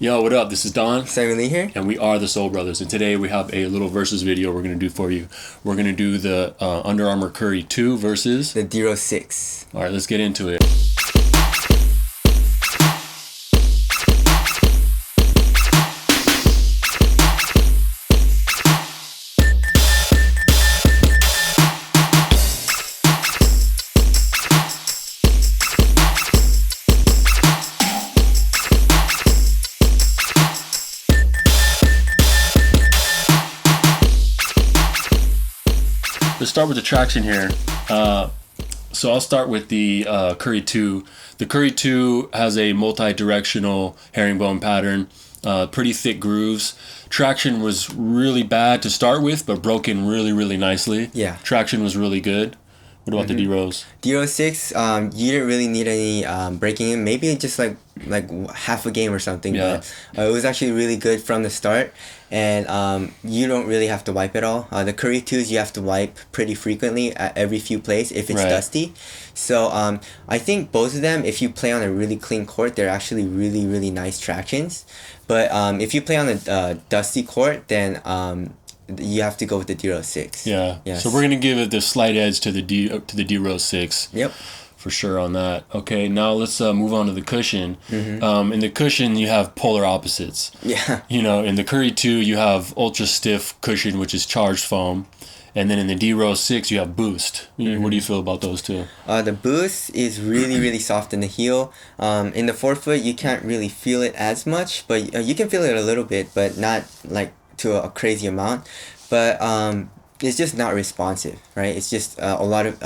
Yo, what up? This is Don, Simon Lee here. and we are the Soul Brothers. And today we have a little versus video we're going to do for you. We're going to do the Under Armour Curry 2 versus... The Dero 6. All right, let's get into it. Let's start with the traction here. So I'll start with the Curry 2. The Curry 2 has a multi-directional herringbone pattern, pretty thick grooves. Traction was really bad to start with, but broke in really, really nicely. Yeah. Traction was really good. What about the D-Rose? Dero 6, you didn't really need any breaking in. Maybe just like half a game or something. Yeah. But it was actually really good from the start. And you don't really have to wipe at all. The Curry 2s, you have to wipe pretty frequently at every few plays if it's Right. dusty. So I think both of them, if you play on a really clean court, they're actually really, really nice tractions. But if you play on a dusty court, then you have to go with the Dero 6. Yeah. Yes. So we're gonna give it the slight edge to the D-Rose 6. Yep. For sure on that. Okay, now let's move on to the cushion. In the cushion, you have polar opposites. Yeah. You know, in the Curry 2, you have ultra stiff cushion, which is charged foam. And then in the D-Rose 6, you have boost. What do you feel about those two? The boost is really, really soft in the heel. In the forefoot, you can't really feel it as much, but you can feel it a little bit, but not like to a crazy amount. But it's just not responsive, right? It's just a lot of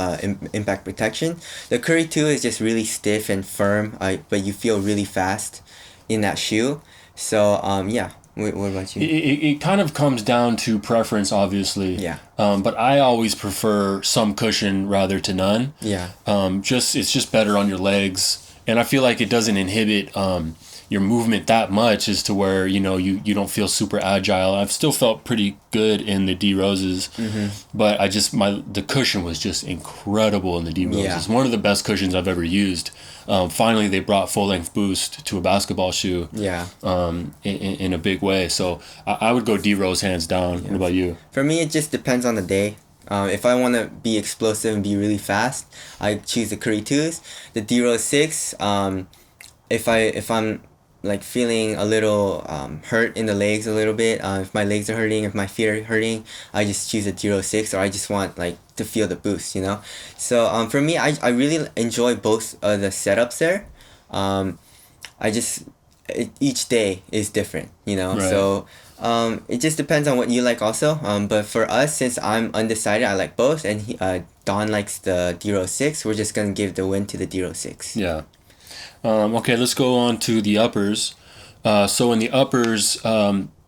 impact protection. The Curry 2 is just really stiff and firm, but you feel really fast in that shoe. So, yeah. What about you? It kind of comes down to preference, obviously. Yeah. But I always prefer some cushion rather to none. Yeah. It's just better on your legs, and I feel like it doesn't inhibit your movement that much as to where you you don't feel super agile. I've still felt pretty good in the D Roses, but the cushion was just incredible in the D Roses. Yeah. One of the best cushions I've ever used. Finally, they brought full length boost to a basketball shoe. Yeah. In a big way. So I would go D Rose hands down. What about you? For me, it just depends on the day. If I want to be explosive and be really fast, I choose the Curry 2s. The Dero 6, if I'm like feeling a little hurt in the legs a little bit, if my legs are hurting, if my feet are hurting, I just choose a Dero 6, or I just want like to feel the boost, you know? So for me, I really enjoy both the setups there. Each day is different, you know? Right. So it just depends on what you like also. But for us, since I'm undecided, I like both, and Don likes the Dero 6, we're just going to give the win to the Dero 6. Yeah. Okay, let's go on to the uppers. So in the uppers,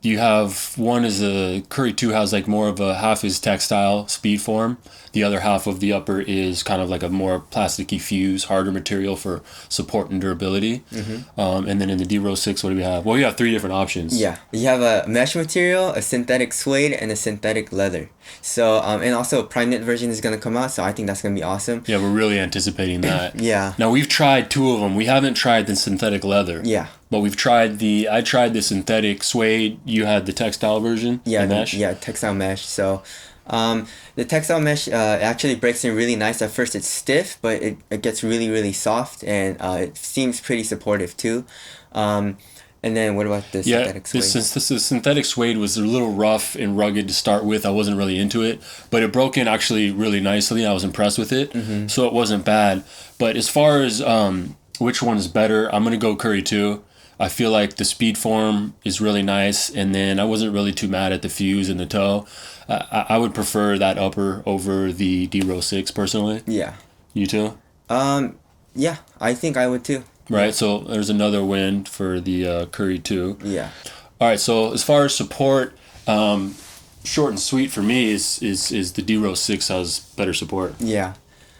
you have one is a Curry 2 has like more of a half is textile speed form. The other half of the upper is kind of like a more plasticky fuse, harder material for support and durability. And then in the D-Rose 6, what do we have? Well, you have three different options. Yeah, you have a mesh material, a synthetic suede, and a synthetic leather. So and also a prime knit version is gonna come out, so I think that's gonna be awesome. Yeah, we're really anticipating that. Yeah. Now we've tried two of them. We haven't tried the synthetic leather. Yeah. But I tried the synthetic suede. You had the textile version. Yeah. The mesh. Yeah, textile mesh. So, the textile mesh actually breaks in really nice. At first, it's stiff, but it gets really, really soft, and it seems pretty supportive too. And then what about the synthetic suede? The synthetic suede was a little rough and rugged to start with. I wasn't really into it, but it broke in actually really nicely. I was impressed with it, so it wasn't bad. But as far as which one is better, I'm gonna go Curry 2. I feel like the speed form is really nice, and then I wasn't really too mad at the fuse and the toe. I would prefer that upper over the D-Rose 6 personally. Yeah. You too? Yeah, I think I would too. Right, so there's another win for the Curry 2. Yeah. All right, so as far as support, short and sweet for me is the D-Rose 6 has better support. Yeah.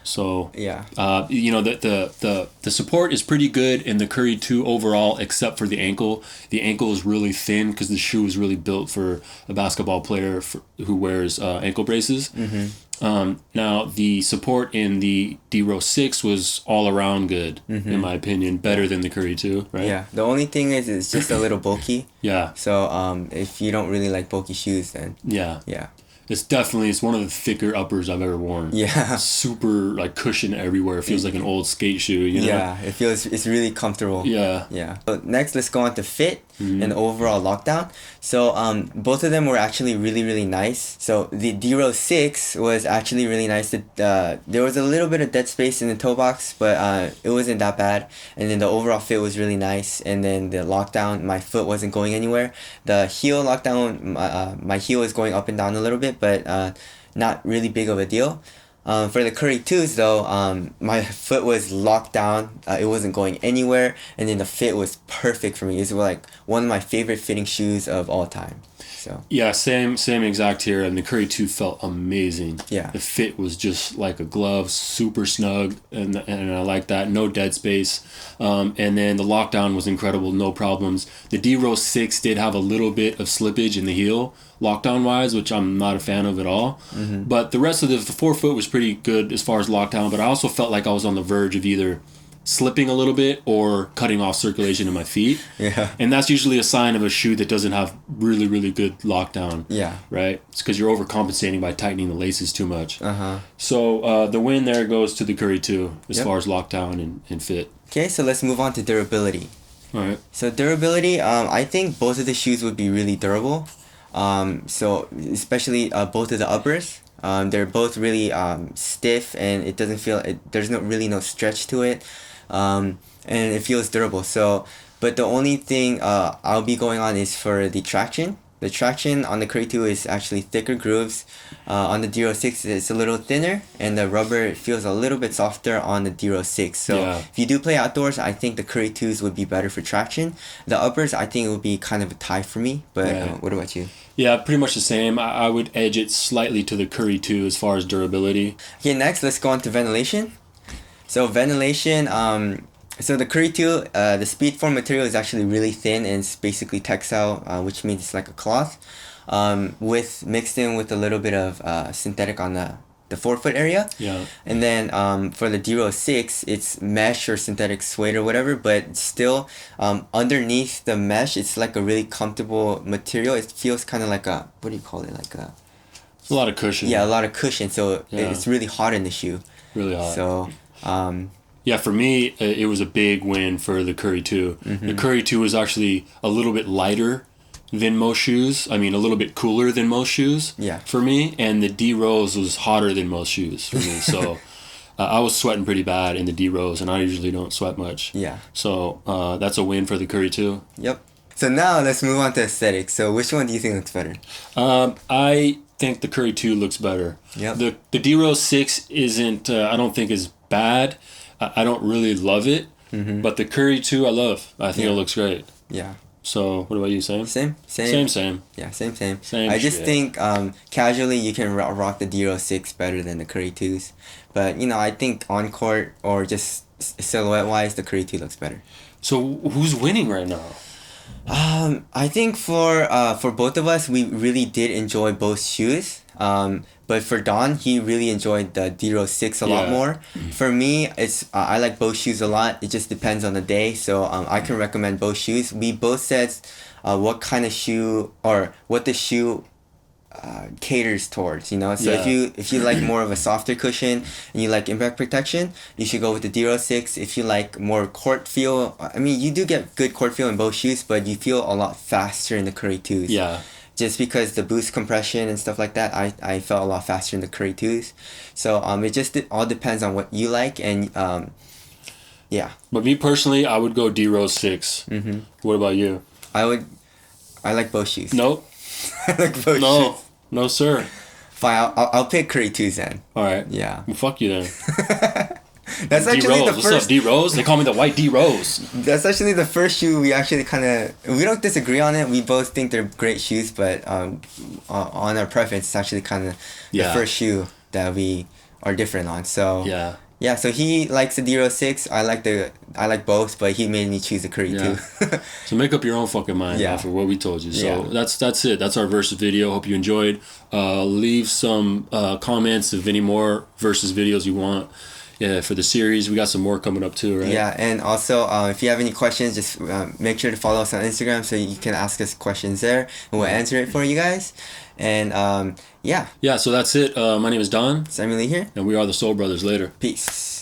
So Yeah. you know, the support is pretty good in the Curry 2 overall, except for the ankle. The ankle is really thin because the shoe is really built for a basketball player who wears ankle braces. Now, the support in the D-Rose 6 was all around good, in my opinion, better than the Curry 2, right? Yeah. The only thing is it's just a little bulky. Yeah. So if you don't really like bulky shoes, then Yeah. yeah. It's one of the thicker uppers I've ever worn. Yeah. Super like cushion everywhere. It feels like an old skate shoe, you know? Yeah, it's really comfortable. Yeah. Yeah. So next, let's go on to fit and overall lockdown. So both of them were actually really, really nice. So the D-Rose 6 was actually really nice. There was a little bit of dead space in the toe box, but it wasn't that bad. And then the overall fit was really nice. And then the lockdown, my foot wasn't going anywhere. The heel lockdown, my heel is going up and down a little bit, but not really big of a deal. For the Curry 2s though, my foot was locked down. It wasn't going anywhere, and then the fit was perfect for me. It's like one of my favorite fitting shoes of all time. So Yeah, same exact here. And the Curry 2 felt amazing. Yeah. The fit was just like a glove, super snug, and I like that. No dead space. And then the lockdown was incredible, no problems. The D-Rose 6 did have a little bit of slippage in the heel, lockdown-wise, which I'm not a fan of at all. But the rest of the forefoot was pretty good as far as lockdown, but I also felt like I was on the verge of either slipping a little bit or cutting off circulation in my feet. Yeah. And that's usually a sign of a shoe that doesn't have really, really good lockdown. Yeah. Right? It's because you're overcompensating by tightening the laces too much. Uh-huh. So the win there goes to the Curry 2 as Yep. far as lockdown and fit. Okay, so let's move on to durability. All right. So durability, I think both of the shoes would be really durable. So especially both of the uppers. They're both really stiff, and it doesn't feel there's no stretch to it, and it feels durable. So, but the only thing I'll be going on is for the traction. The traction on the Curry 2 is actually thicker grooves. On the D-Rose 6, it's a little thinner, and the rubber feels a little bit softer on the D-Rose 6. So Yeah. if you do play outdoors, I think the Curry 2s would be better for traction. The uppers, I think it would be kind of a tie for me. But Right. what about you? Yeah, pretty much the same. I would edge it slightly to the Curry 2 as far as durability. Okay, next, let's go on to ventilation. So ventilation, so the Curry 2, the speed form material is actually really thin, and it's basically textile, which means it's like a cloth, with mixed in with a little bit of synthetic on the forefoot area. Yeah. And then for the D-Rose 6, it's mesh or synthetic suede or whatever, but still underneath the mesh, it's like a really comfortable material. It feels kind of like a, what do you call it? Like a... It's a lot of cushion. Yeah, a lot of cushion, so Yeah. it's really hot in the shoe. Really hot. So... Yeah, for me, it was a big win for the Curry 2. The Curry 2 was actually a little bit lighter than most shoes. I mean, a little bit cooler than most shoes Yeah. for me. And the D-Rose was hotter than most shoes for me. So I was sweating pretty bad in the D-Rose, and I usually don't sweat much. Yeah. So that's a win for the Curry 2. Yep. So now let's move on to aesthetics. So which one do you think looks better? I think the Curry 2 looks better. Yep. The D-Rose 6 isn't, I don't think is bad. I don't really love it. But the Curry 2 I love. I think Yeah. it looks great. Yeah. So what about you, Sam? Same. Same. Yeah, same. Same I just shit. think casually you can rock the D-Rose 6 better than the Curry 2s. But, I think on court or just silhouette-wise, the Curry 2 looks better. So who's winning right now? I think for both of us, we really did enjoy both shoes. But for Don, he really enjoyed the D-Rose 6 a lot Yeah. more. For me, it's I like both shoes a lot. It just depends on the day. So I can recommend both shoes. We both said what kind of shoe or what the shoe caters towards, So Yeah. if you like more of a softer cushion and you like impact protection, you should go with the D-Rose 6. If you like more court feel, I mean, you do get good court feel in both shoes, but you feel a lot faster in the Curry 2s. Yeah. Just because the boost compression and stuff like that, I felt a lot faster in the Curry 2s. So it just all depends on what you like, and yeah. But me personally, I would go D-Rose 6. What about you? I like both shoes. Nope. I like both shoes. No, sir. Fine, I'll pick Curry 2s then. All right. Yeah. Well, fuck you then. That's actually D-Rose. the What's up, first. D-Rose? They call me the white D-Rose. That's actually the first shoe we actually we don't disagree on it. We both think they're great shoes, but on our preference, it's actually kind of the Yeah. first shoe that we are different on. So Yeah. yeah, so he likes the D06. I like both, but he made me choose the Curry Yeah. 2. So make up your own fucking mind for what we told you. So that's it. That's our versus video. Hope you enjoyed. Leave some comments of any more versus videos you want. Yeah, for the series. We got some more coming up too, right? Yeah, and also if you have any questions, just make sure to follow us on Instagram so you can ask us questions there, and we'll answer it for you guys. And yeah. Yeah, so that's it. My name is Don. Samuel Lee here. And we are the Soul Brothers. Later. Peace.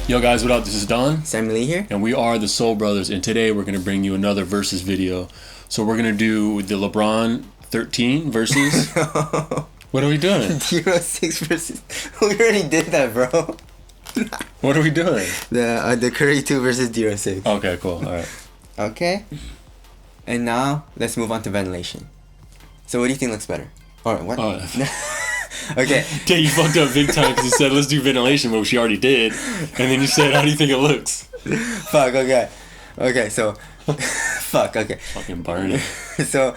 Yo guys, what up? This is Don. Samuel Lee here. And we are the Soul Brothers. And today we're going to bring you another versus video. So we're going to do the LeBron 13 versus... What are we doing? D06 versus... We already did that, bro. What are we doing? The Curry 2 versus D06. Okay, cool. All right. Okay. And now, let's move on to ventilation. So what do you think looks better? Or what? Okay. Okay, you fucked up big time because you said, let's do ventilation, but she already did. And then you said, how do you think it looks? Fuck, okay. Okay, so... Fuck, okay. Fucking burn it. So,